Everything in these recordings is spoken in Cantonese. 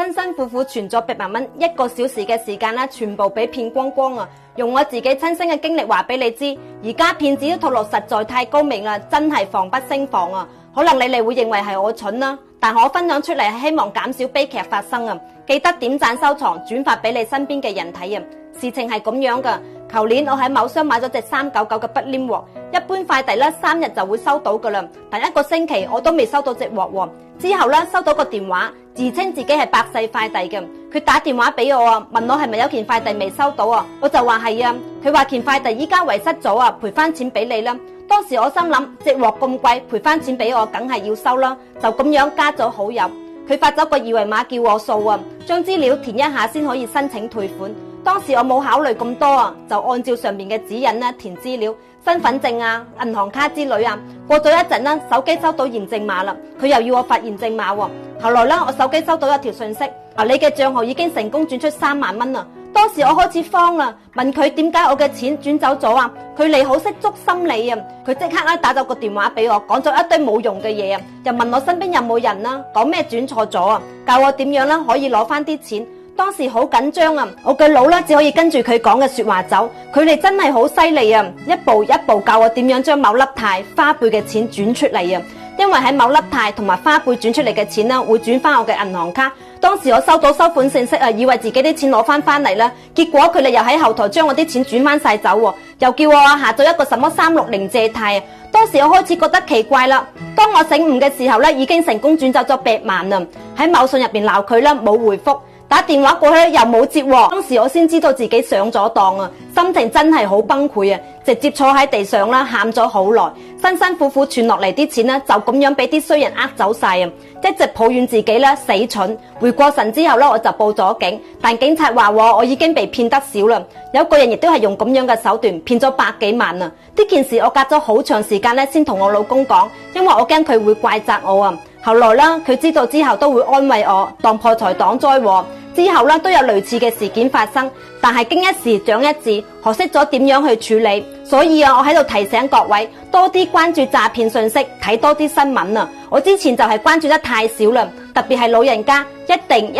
辛辛苦苦存咗8萬蚊，1個小時嘅時間啦，全部俾騙光光啊！用我自己親身嘅經歷話俾你知，而家騙子嘅套路實在太高明啦，真係防不勝防啊！可能你哋會認為係我蠢啦，但我分享出嚟係希望減少悲劇發生啊！記得點讚、收藏、轉發俾你身邊嘅人睇啊！事情係咁樣噶，舊年我喺某商買咗隻399嘅不黏鑊，一般快遞咧3日就會收到噶啦，但1個星期我都未收到隻鑊喎。之後咧收到個電話，自稱自己係百世快遞嘅，佢打電話俾我啊，問我係咪有件快遞未收到啊？我就話係啊，佢話件快遞依家遺失咗啊，賠翻錢俾你啦。當時我心諗，隻鑊咁貴，賠翻錢俾我，梗係要收啦，就咁樣加咗好友。佢發咗個二維碼叫我掃啊，將資料填一下先可以申請退款。當時我冇考慮咁多啊，就按照上面嘅指引啦填資料，身份證啊、銀行卡之類啊。過咗一陣啦，手機收到驗證碼啦，佢又要我發驗證碼喎。後來啦，我手機收到一條信息，你嘅賬號已經成功轉出3萬蚊啦。當時我開始慌啦，問佢點解我嘅錢轉走咗啊？佢嚟好識捉心理啊！佢即刻打咗個電話俾我，講咗一堆冇用嘅嘢啊，又問我身邊有冇人啦，講咩轉錯咗啊，教我點樣啦可以攞翻啲錢。當時好緊張啊，我嘅腦只可以跟住佢講嘅說話走。佢哋真係好犀利啊，一步一步教我點樣將某粒肽花唄嘅錢轉出嚟啊。因為喺某粒肽同埋花唄轉出嚟嘅錢會轉翻我嘅銀行卡。當時我收到收款信息啊，以為自己啲錢攞翻嚟啦，結果佢哋又喺後台將我啲錢轉翻晒走，又叫我下載一個什麼360借貸啊。當時我開始覺得奇怪啦，當我醒悟嘅時候已經成功轉走咗8萬啦。喺某信入邊鬧佢啦，冇回覆。打電話過去又冇接喎，當時我先知道自己上咗當啊，心情真係好崩潰啊，直接坐喺地上啦，喊咗好耐，辛辛苦苦存落嚟啲錢就咁樣俾啲衰人呃走晒啊，一直抱怨自己死蠢。回過神之後我就報咗警，但警察話我已經被騙得少啦，有個人亦都係用咁樣嘅手段騙咗百幾萬啊。呢件事我隔咗好長時間先同我老公講，因為我驚佢會怪責我啊。後來佢知道之後都會安慰我，當破財擋災禍。之後都有類似嘅事件發生，但係經一事長一智，學識咗點樣去處理。所以我喺度提醒各位，多啲關注詐騙信息，睇多啲新聞啊！我之前就係關注得太少啦，特別係老人家，一定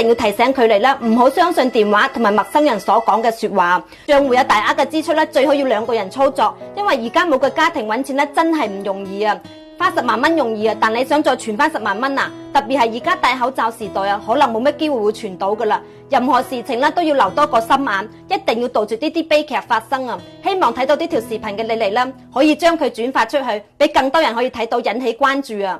要提醒佢哋啦，唔好相信電話同埋陌生人所講嘅說話。賬戶有大額嘅支出最好要2個人操作，因為而家每個家庭揾錢真係唔容易啊！花10萬蚊容易啊，但你想再存翻10萬蚊啊？特別係而家戴口罩時代啊，可能冇乜機會會存到噶啦。任何事情都要留多個心眼，一定要杜絕呢啲悲劇發生啊！希望睇到呢條視頻嘅你哋可以將佢轉發出去，俾更多人可以睇到，引起關注啊！